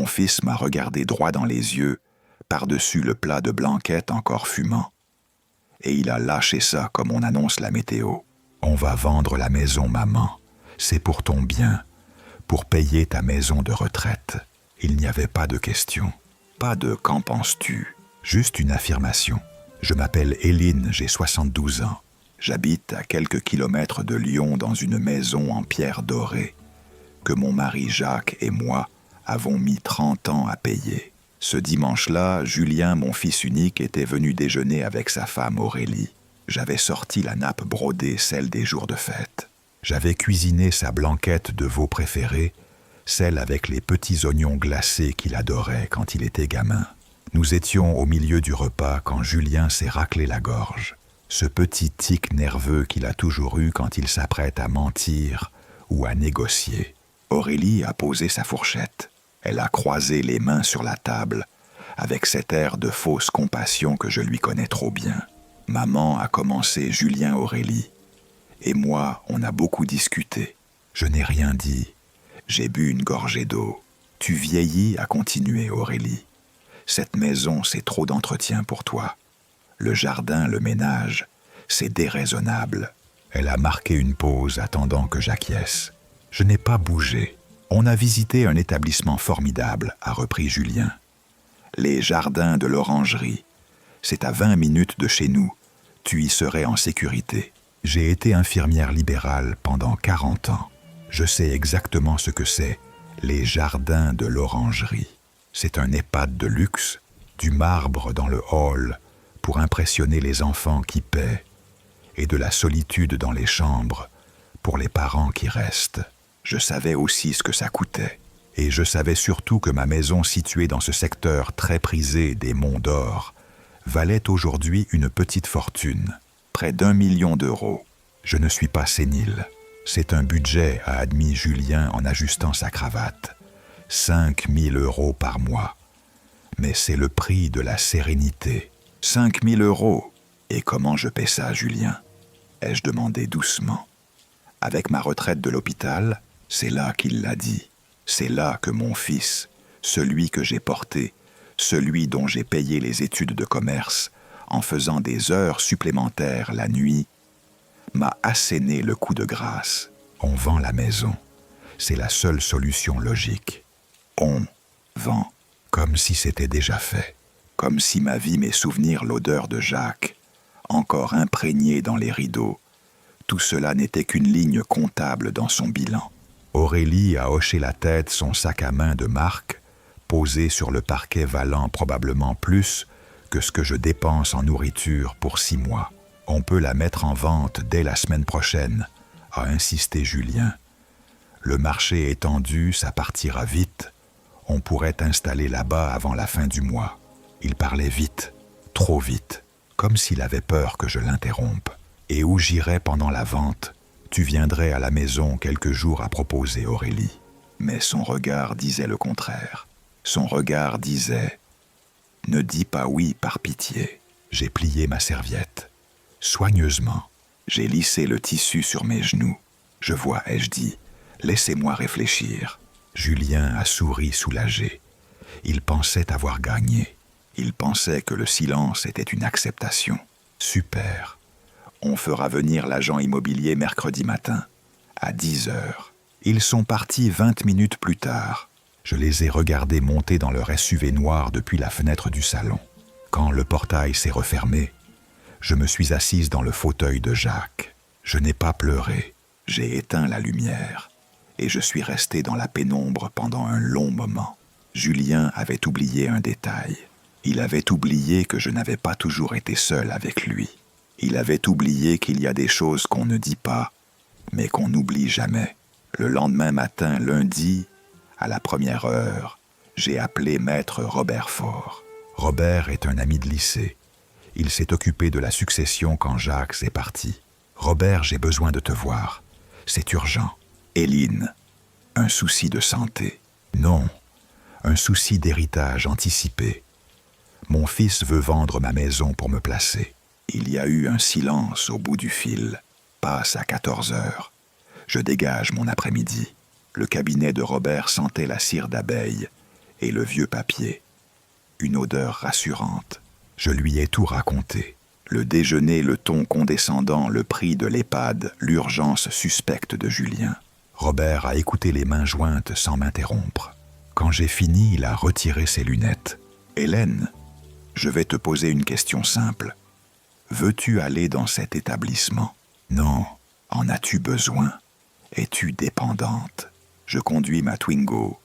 Mon fils m'a regardé droit dans les yeux, par-dessus le plat de blanquette encore fumant. Et il a lâché ça comme on annonce la météo. On va vendre la maison, maman. C'est pour ton bien, pour payer ta maison de retraite. Il n'y avait pas de question. Pas de « qu'en penses-tu » juste une affirmation. Je m'appelle Éline, j'ai 72 ans. J'habite à quelques kilomètres de Lyon dans une maison en pierre dorée que mon mari Jacques et moi avons mis 30 ans à payer. Ce dimanche-là, Julien, mon fils unique, était venu déjeuner avec sa femme Aurélie. J'avais sorti la nappe brodée, celle des jours de fête. J'avais cuisiné sa blanquette de veau préférée, celle avec les petits oignons glacés qu'il adorait quand il était gamin. Nous étions au milieu du repas quand Julien s'est raclé la gorge. Ce petit tic nerveux qu'il a toujours eu quand il s'apprête à mentir ou à négocier. Aurélie a posé sa fourchette. Elle a croisé les mains sur la table, avec cet air de fausse compassion que je lui connais trop bien. Maman a commencé Julien Aurélie. Et moi, on a beaucoup discuté. Je n'ai rien dit. J'ai bu une gorgée d'eau. Tu vieillis, a continué Aurélie. Cette maison, c'est trop d'entretien pour toi. Le jardin, le ménage, c'est déraisonnable. Elle a marqué une pause attendant que j'acquiesce. Je n'ai pas bougé. On a visité un établissement formidable, a repris Julien. Les jardins de l'Orangerie. C'est à 20 minutes de chez nous. Tu y serais en sécurité. J'ai été infirmière libérale pendant 40 ans. Je sais exactement ce que c'est, les jardins de l'Orangerie. C'est un EHPAD de luxe, du marbre dans le hall pour impressionner les enfants qui paient, et de la solitude dans les chambres pour les parents qui restent. Je savais aussi ce que ça coûtait, et je savais surtout que ma maison située dans ce secteur très prisé des Monts d'Or valait aujourd'hui une petite fortune, près d'1 million d'euros. Je ne suis pas sénile. C'est un budget, a admis Julien en ajustant sa cravate. 5 000 euros par mois. Mais c'est le prix de la sérénité. 5 000 euros. Et comment je paie ça, Julien ? Ai-je demandé doucement. Avec ma retraite de l'hôpital, c'est là qu'il l'a dit. C'est là que mon fils, celui que j'ai porté, celui dont j'ai payé les études de commerce, en faisant des heures supplémentaires la nuit, m'a asséné le coup de grâce. On vend la maison. C'est la seule solution logique. On vend, comme si c'était déjà fait. Comme si ma vie, mes souvenirs, l'odeur de Jacques, encore imprégnée dans les rideaux, tout cela n'était qu'une ligne comptable dans son bilan. Aurélie a hoché la tête, son sac à main de marque, posé sur le parquet valant probablement plus que ce que je dépense en nourriture pour 6 mois. On peut la mettre en vente dès la semaine prochaine, a insisté Julien. Le marché est tendu, ça partira vite. On pourrait installer là-bas avant la fin du mois. Il parlait vite, trop vite, comme s'il avait peur que je l'interrompe. Et où j'irais pendant la vente, tu viendrais à la maison quelques jours à proposer, Aurélie. Mais son regard disait le contraire. Son regard disait « Ne dis pas oui par pitié ». J'ai plié ma serviette. Soigneusement, j'ai lissé le tissu sur mes genoux. Je vois, ai-je dit, laissez-moi réfléchir. Julien a souri soulagé. Il pensait avoir gagné. Il pensait que le silence était une acceptation. Super. On fera venir l'agent immobilier mercredi matin, à 10 heures. Ils sont partis 20 minutes plus tard. Je les ai regardés monter dans leur SUV noir depuis la fenêtre du salon. Quand le portail s'est refermé, je me suis assise dans le fauteuil de Jacques. Je n'ai pas pleuré. J'ai éteint la lumière et je suis resté dans la pénombre pendant un long moment. Julien avait oublié un détail. Il avait oublié que je n'avais pas toujours été seul avec lui. Il avait oublié qu'il y a des choses qu'on ne dit pas, mais qu'on n'oublie jamais. Le lendemain matin, lundi, à la 1re heure, j'ai appelé maître Robert Faure. Robert est un ami de lycée. Il s'est occupé de la succession quand Jacques est parti. « Robert, j'ai besoin de te voir. C'est urgent. » « Éline, un souci de santé. » « Non, un souci d'héritage anticipé. Mon fils veut vendre ma maison pour me placer. » Il y a eu un silence au bout du fil. Passe à 14 heures. Je dégage mon après-midi. Le cabinet de Robert sentait la cire d'abeille et le vieux papier. Une odeur rassurante. Je lui ai tout raconté. Le déjeuner, le ton condescendant, le prix de l'EHPAD, l'urgence suspecte de Julien. Robert a écouté les mains jointes sans m'interrompre. Quand j'ai fini, il a retiré ses lunettes. « Hélène, je vais te poser une question simple. Veux-tu aller dans cet établissement? Non. En as-tu besoin? Es-tu dépendante? Je conduis ma Twingo.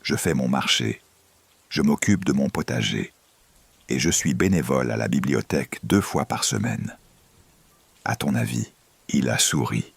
Je fais mon marché. Je m'occupe de mon potager. Et je suis bénévole à la bibliothèque 2 fois par semaine. À ton avis, il a souri.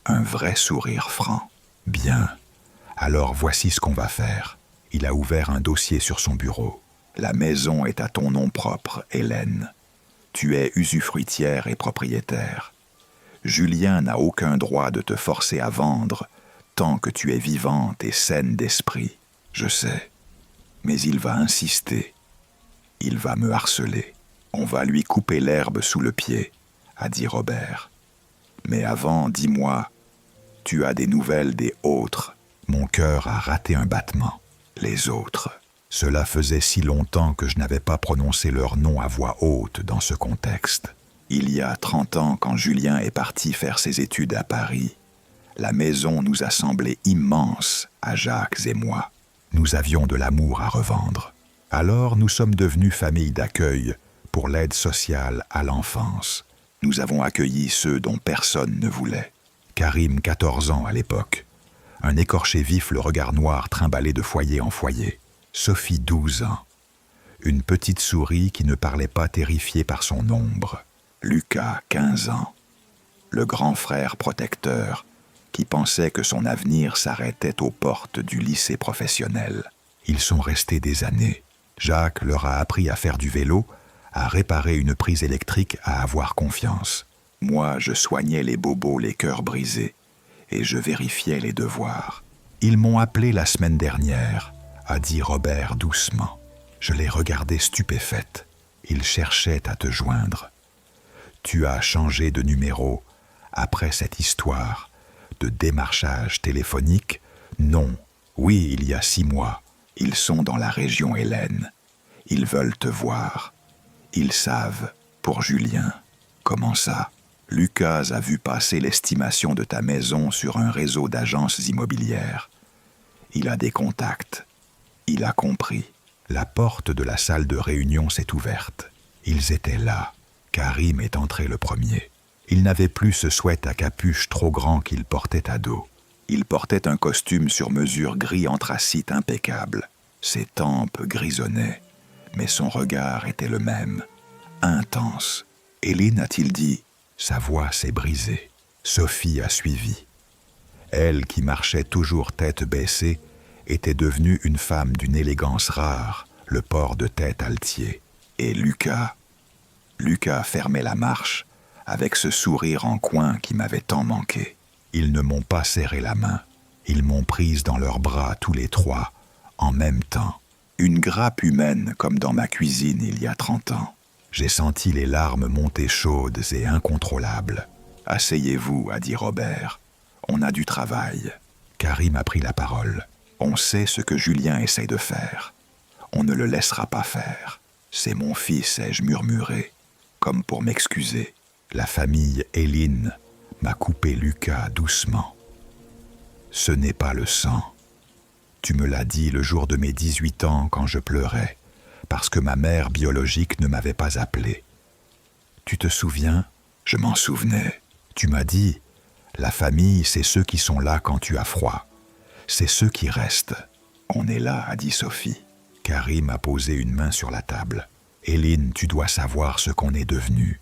Un vrai sourire franc. Bien. Alors voici ce qu'on va faire. Il a ouvert un dossier sur son bureau. La maison est à ton nom propre, Hélène. Tu es usufruitière et propriétaire. Julien n'a aucun droit de te forcer à vendre tant que tu es vivante et saine d'esprit. Je sais. Mais il va insister. Il va me harceler. On va lui couper l'herbe sous le pied, a dit Robert. Mais avant, dis-moi, tu as des nouvelles des autres. Mon cœur a raté un battement. Les autres. Cela faisait si longtemps que je n'avais pas prononcé leur nom à voix haute dans ce contexte. Il y a 30 ans, quand Julien est parti faire ses études à Paris, la maison nous a semblé immense à Jacques et moi. Nous avions de l'amour à revendre. Alors nous sommes devenus famille d'accueil pour l'aide sociale à l'enfance. Nous avons accueilli ceux dont personne ne voulait. Karim, 14 ans à l'époque. Un écorché vif, le regard noir trimballé de foyer en foyer. Sophie, 12 ans. Une petite souris qui ne parlait pas terrifiée par son ombre. Lucas, 15 ans. Le grand frère protecteur qui pensait que son avenir s'arrêtait aux portes du lycée professionnel. Ils sont restés des années. Jacques leur a appris à faire du vélo, à réparer une prise électrique, à avoir confiance. Moi, je soignais les bobos, les cœurs brisés, et je vérifiais les devoirs. Ils m'ont appelé la semaine dernière, a dit Robert doucement. Je les regardais stupéfaite. Ils cherchaient à te joindre. Tu as changé de numéro après cette histoire de démarchage téléphonique? Non. Oui, il y a 6 mois. Ils sont dans la région Hélène. Ils veulent te voir. Ils savent, pour Julien. Comment ça? Lucas a vu passer l'estimation de ta maison sur un réseau d'agences immobilières. Il a des contacts. Il a compris. La porte de la salle de réunion s'est ouverte. Ils étaient là. Karim est entré le premier. Il n'avait plus ce sweat à capuche trop grand qu'il portait à dos. Il portait un costume sur mesure gris anthracite impeccable. Ses tempes grisonnaient, mais son regard était le même, intense. Hélène, a-t-il dit? Sa voix s'est brisée. Sophie a suivi. Elle, qui marchait toujours tête baissée, était devenue une femme d'une élégance rare, le port de tête altier. Et Lucas fermait la marche avec ce sourire en coin qui m'avait tant manqué. Ils ne m'ont pas serré la main. Ils m'ont prise dans leurs bras tous les 3, en même temps. Une grappe humaine comme dans ma cuisine il y a 30 ans. J'ai senti les larmes monter chaudes et incontrôlables. « Asseyez-vous, a dit Robert. On a du travail. » Karim a pris la parole. « On sait ce que Julien essaie de faire. On ne le laissera pas faire. C'est mon fils, ai-je murmuré, comme pour m'excuser. La famille Hélène m'a coupé Lucas doucement. Ce n'est pas le sang. Tu me l'as dit le jour de mes 18 ans quand je pleurais, parce que ma mère biologique ne m'avait pas appelé. Tu te souviens? Je m'en souvenais. Tu m'as dit, la famille, c'est ceux qui sont là quand tu as froid. C'est ceux qui restent. On est là, a dit Sophie. Karim a posé une main sur la table. Hélène, tu dois savoir ce qu'on est devenu.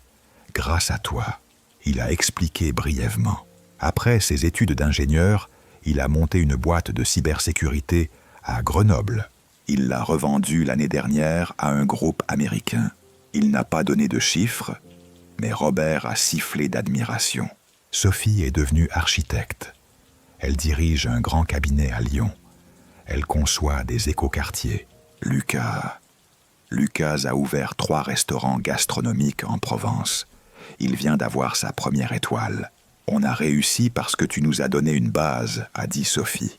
Grâce à toi. Il a expliqué brièvement. Après ses études d'ingénieur, il a monté une boîte de cybersécurité à Grenoble. Il l'a revendue l'année dernière à un groupe américain. Il n'a pas donné de chiffres, mais Robert a sifflé d'admiration. Sophie est devenue architecte. Elle dirige un grand cabinet à Lyon. Elle conçoit des écoquartiers. Lucas a ouvert 3 restaurants gastronomiques en Provence. Il vient d'avoir sa première étoile. On a réussi parce que tu nous as donné une base, a dit Sophie.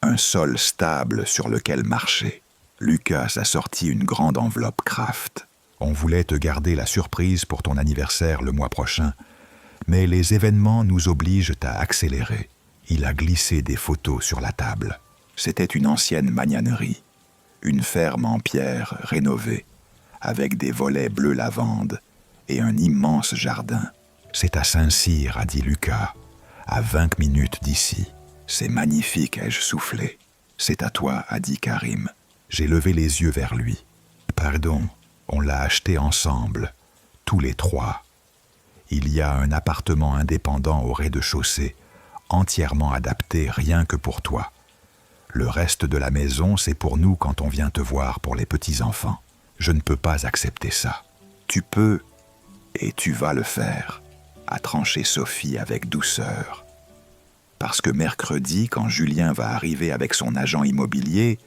un sol stable sur lequel marcher. Lucas a sorti une grande enveloppe Kraft. On voulait te garder la surprise pour ton anniversaire le mois prochain, mais les événements nous obligent à accélérer. Il a glissé des photos sur la table. C'était une ancienne magnanerie, une ferme en pierre rénovée, avec des volets bleu lavande et un immense jardin. C'est à Saint-Cyr, a dit Lucas, à 20 minutes d'ici. C'est magnifique, ai-je soufflé. C'est à toi, a dit Karim. J'ai levé les yeux vers lui. Pardon, on l'a acheté ensemble, tous les trois. Il y a un appartement indépendant au rez-de-chaussée, entièrement adapté rien que pour toi. Le reste de la maison, c'est pour nous quand on vient te voir pour les petits-enfants. Je ne peux pas accepter ça. Tu peux, et tu vas le faire, a tranché Sophie avec douceur. Parce que mercredi, quand Julien va arriver avec son agent immobilier,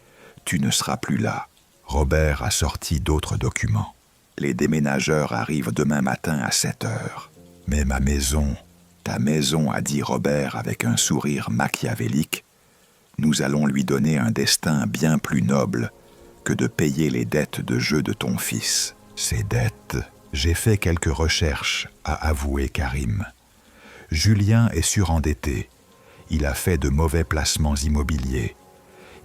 tu ne seras plus là. Robert a sorti d'autres documents. Les déménageurs arrivent demain matin à 7 heures. Mais ma maison, ta maison, a dit Robert avec un sourire machiavélique, nous allons lui donner un destin bien plus noble que de payer les dettes de jeu de ton fils. Ces dettes, j'ai fait quelques recherches, a avoué Karim. Julien est surendetté. Il a fait de mauvais placements immobiliers.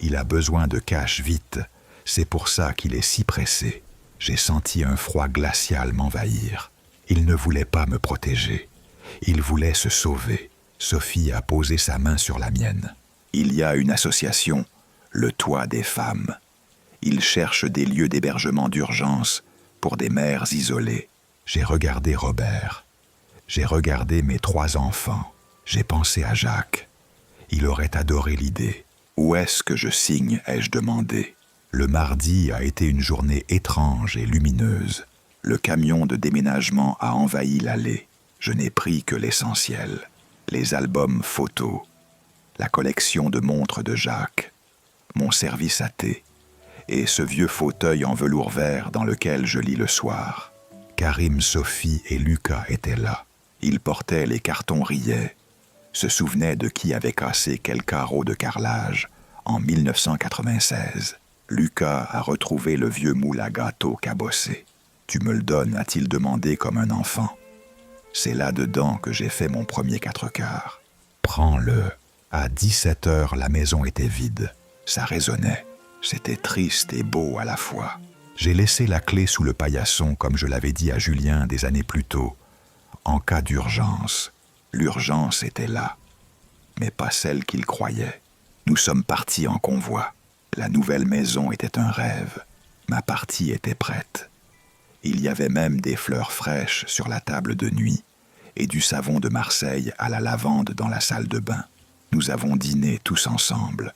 Il a besoin de cash vite. C'est pour ça qu'il est si pressé. J'ai senti un froid glacial m'envahir. Il ne voulait pas me protéger. Il voulait se sauver. Sophie a posé sa main sur la mienne. Il y a une association, le Toit des femmes. Ils cherchent des lieux d'hébergement d'urgence pour des mères isolées. J'ai regardé Robert. J'ai regardé mes 3 enfants. J'ai pensé à Jacques. Il aurait adoré l'idée. Où est-ce que je signe, ai-je demandé. Le mardi a été une journée étrange et lumineuse. Le camion de déménagement a envahi l'allée. Je n'ai pris que l'essentiel. Les albums photos, la collection de montres de Jacques, mon service à thé et ce vieux fauteuil en velours vert dans lequel je lis le soir. Karim, Sophie et Lucas étaient là. Ils portaient les cartons rillets, se souvenaient de qui avait cassé quel carreau de carrelage en 1996. Lucas a retrouvé le vieux moule à gâteau cabossé. « Tu me le donnes » a-t-il demandé comme un enfant. C'est là-dedans que j'ai fait mon premier 4/4. Prends-le. À 17 heures, la maison était vide. Ça résonnait. C'était triste et beau à la fois. J'ai laissé la clé sous le paillasson comme je l'avais dit à Julien des années plus tôt. En cas d'urgence. L'urgence était là, mais pas celle qu'il croyait. Nous sommes partis en convoi. La nouvelle maison était un rêve. Ma partie était prête. Il y avait même des fleurs fraîches sur la table de nuit et du savon de Marseille à la lavande dans la salle de bain. Nous avons dîné tous ensemble.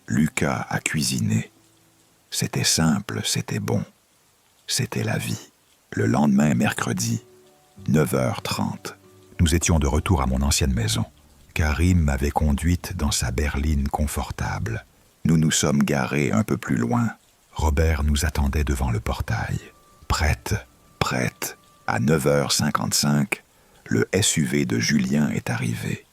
Lucas a cuisiné. C'était simple, c'était bon. C'était la vie. Le lendemain, mercredi, 9h30, nous étions de retour à mon ancienne maison. Karim m'avait conduite dans sa berline confortable. Nous nous sommes garés un peu plus loin. Robert nous attendait devant le portail. Prête. À 9h55, le SUV de Julien est arrivé,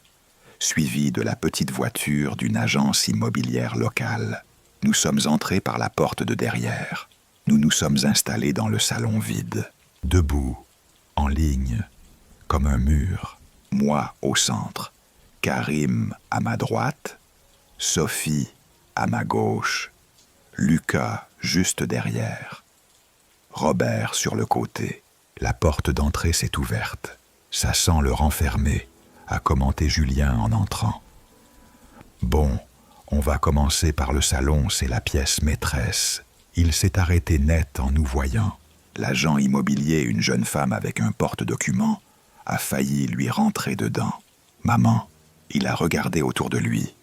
suivi de la petite voiture d'une agence immobilière locale. Nous sommes entrés par la porte de derrière. Nous nous sommes installés dans le salon vide, debout, en ligne, comme un mur. Moi au centre, Karim à ma droite, Sophie à ma gauche, Lucas juste derrière. Robert sur le côté. La porte d'entrée s'est ouverte. Ça sent le renfermé, a commenté Julien en entrant. Bon, on va commencer par le salon, c'est la pièce maîtresse. Il s'est arrêté net en nous voyant. L'agent immobilier, une jeune femme avec un porte-document, a failli lui rentrer dedans. Maman, il a regardé autour de lui.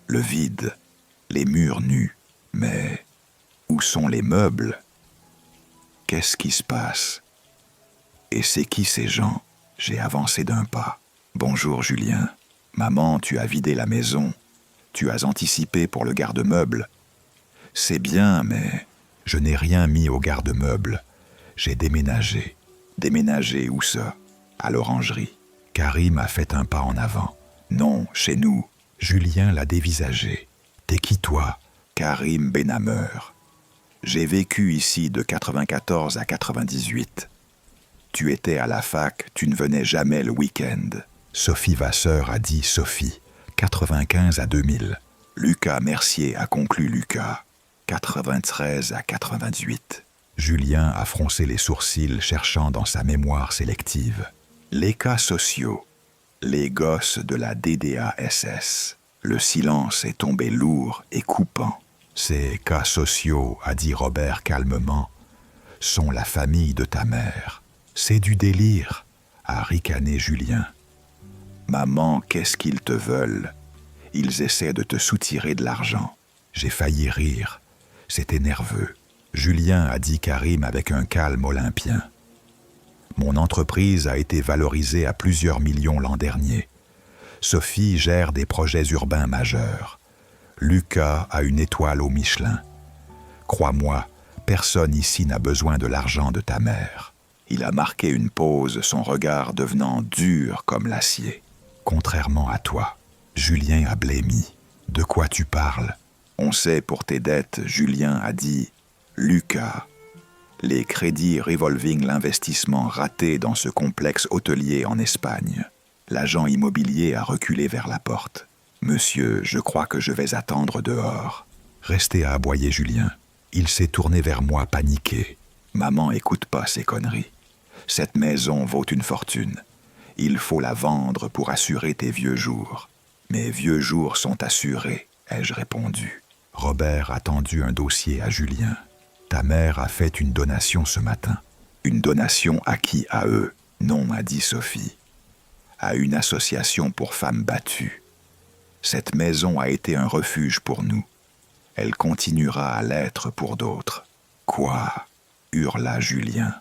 Le vide, les murs nus. Mais où sont les meubles ? Qu'est-ce qui se passe ? Et c'est qui ces gens ? J'ai avancé d'un pas. Bonjour Julien. Maman, tu as vidé la maison. Tu as anticipé pour le garde-meuble. C'est bien, mais je n'ai rien mis au garde-meuble. J'ai déménagé. Déménagé où ça ? À l'orangerie. Karim a fait un pas en avant. Non, chez nous. Julien l'a dévisagé. T'es qui toi? Karim Benhameur. J'ai vécu ici de 94 à 98. Tu étais à la fac, tu ne venais jamais le week-end. Sophie Vasseur a dit Sophie, 95 à 2000. Lucas Mercier a conclu Lucas, 93 à 98. Julien a froncé les sourcils cherchant dans sa mémoire sélective. Les cas sociaux, les gosses de la DDASS. Le silence est tombé lourd et coupant. Ces cas sociaux, a dit Robert calmement, sont la famille de ta mère. C'est du délire, a ricané Julien. Maman, qu'est-ce qu'ils te veulent? Ils essaient de te soutirer de l'argent. J'ai failli rire. C'était nerveux. Julien a dit Karim avec un calme olympien. Mon entreprise a été valorisée à plusieurs millions l'an dernier. Sophie gère des projets urbains majeurs. Lucas a une étoile au Michelin. Crois-moi, personne ici n'a besoin de l'argent de ta mère. Il a marqué une pause, son regard devenant dur comme l'acier. Contrairement à toi, Julien a blêmi. De quoi tu parles? On sait pour tes dettes, Julien a dit « Lucas ». Les crédits revolving l'investissement raté dans ce complexe hôtelier en Espagne. L'agent immobilier a reculé vers la porte. « Monsieur, je crois que je vais attendre dehors. » Restez à aboyer Julien. Il s'est tourné vers moi paniqué. « Maman, écoute pas ces conneries. Cette maison vaut une fortune. Il faut la vendre pour assurer tes vieux jours. » « Mes vieux jours sont assurés, ai-je répondu. Robert a tendu un dossier à Julien. Ta mère a fait une donation ce matin. Une donation à qui? À eux? Non, a dit Sophie. À une association pour femmes battues. Cette maison a été un refuge pour nous. Elle continuera à l'être pour d'autres. Quoi? Hurla Julien.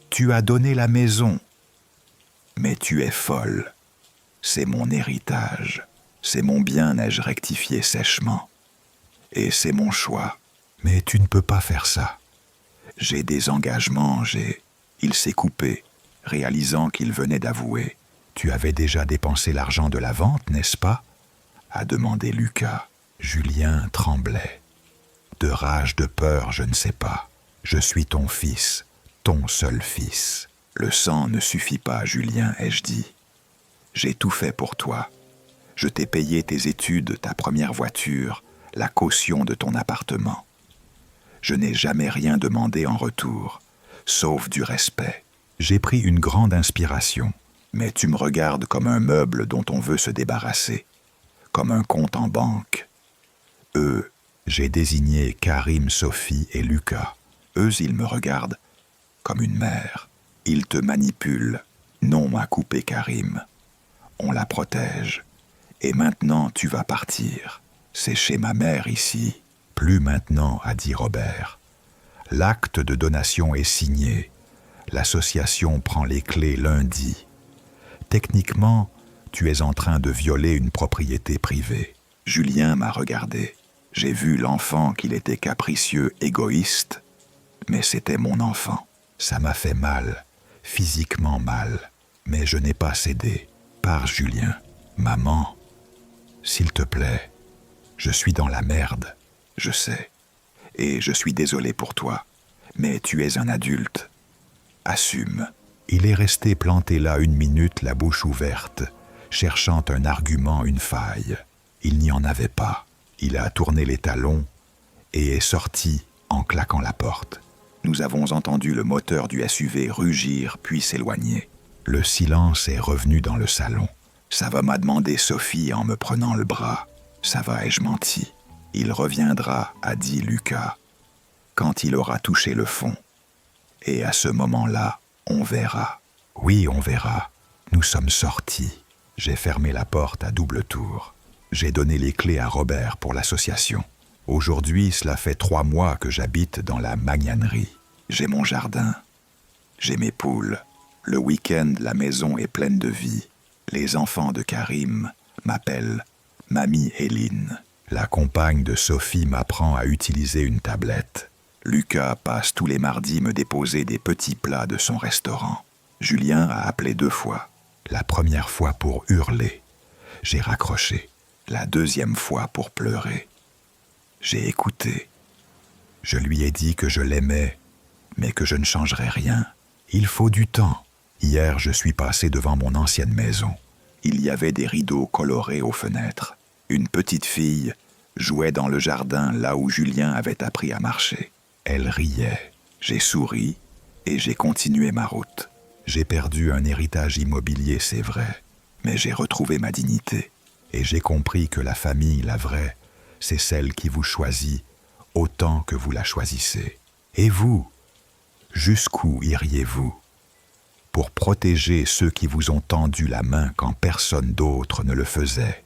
Tu as donné la maison. Mais tu es folle. C'est mon héritage. C'est mon bien, ai-je rectifié sèchement. Et c'est mon choix. Mais tu ne peux pas faire ça. J'ai des engagements, Il s'est coupé, réalisant qu'il venait d'avouer. Tu avais déjà dépensé l'argent de la vente, n'est-ce pas? A demandé Lucas. Julien tremblait. De rage, de peur, je ne sais pas. Je suis ton fils, ton seul fils. Le sang ne suffit pas, Julien, ai-je dit. J'ai tout fait pour toi. Je t'ai payé tes études, ta première voiture, la caution de ton appartement. Je n'ai jamais rien demandé en retour, sauf du respect. J'ai pris une grande inspiration, mais tu me regardes comme un meuble dont on veut se débarrasser, comme un compte en banque. Eux, j'ai désigné Karim, Sophie et Lucas. Eux, ils me regardent comme une mère. Ils te manipulent. Non, a coupé Karim. On la protège. Et maintenant, tu vas partir. C'est chez ma mère ici. Plus maintenant, a dit Robert. L'acte de donation est signé. L'association prend les clés lundi. Techniquement, tu es en train de violer une propriété privée. Julien m'a regardé. J'ai vu l'enfant qu'il était capricieux, égoïste, mais c'était mon enfant. Ça m'a fait mal, physiquement mal, mais je n'ai pas cédé. Pars, Julien. Maman, s'il te plaît, je suis dans la merde, je sais, et je suis désolé pour toi, mais tu es un adulte. Assume. Il est resté planté là 1 minute, la bouche ouverte, cherchant un argument, une faille. Il n'y en avait pas. Il a tourné les talons et est sorti en claquant la porte. Nous avons entendu le moteur du SUV rugir puis s'éloigner. Le silence est revenu dans le salon. Ça va, m'a demandé Sophie en me prenant le bras. Ça va, ai-je menti. Il reviendra, a dit Lucas, quand il aura touché le fond. Et à ce moment-là, on verra. Oui, on verra. Nous sommes sortis. J'ai fermé la porte à double tour. J'ai donné les clés à Robert pour l'association. Aujourd'hui, cela fait 3 mois que j'habite dans la magnanerie. J'ai mon jardin. J'ai mes poules. Le week-end, la maison est pleine de vie. Les enfants de Karim m'appellent Mamie Héline. La compagne de Sophie m'apprend à utiliser une tablette. Lucas passe tous les mardis me déposer des petits plats de son restaurant. Julien a appelé 2 fois. La première fois pour hurler. J'ai raccroché. La deuxième fois pour pleurer. J'ai écouté. Je lui ai dit que je l'aimais, mais que je ne changerais rien. Il faut du temps. Hier, je suis passé devant mon ancienne maison. Il y avait des rideaux colorés aux fenêtres. Une petite fille jouait dans le jardin là où Julien avait appris à marcher. Elle riait. J'ai souri et j'ai continué ma route. J'ai perdu un héritage immobilier, c'est vrai, mais j'ai retrouvé ma dignité. Et j'ai compris que la famille, la vraie, c'est celle qui vous choisit autant que vous la choisissez. Et vous, jusqu'où iriez-vous pour protéger ceux qui vous ont tendu la main quand personne d'autre ne le faisait ?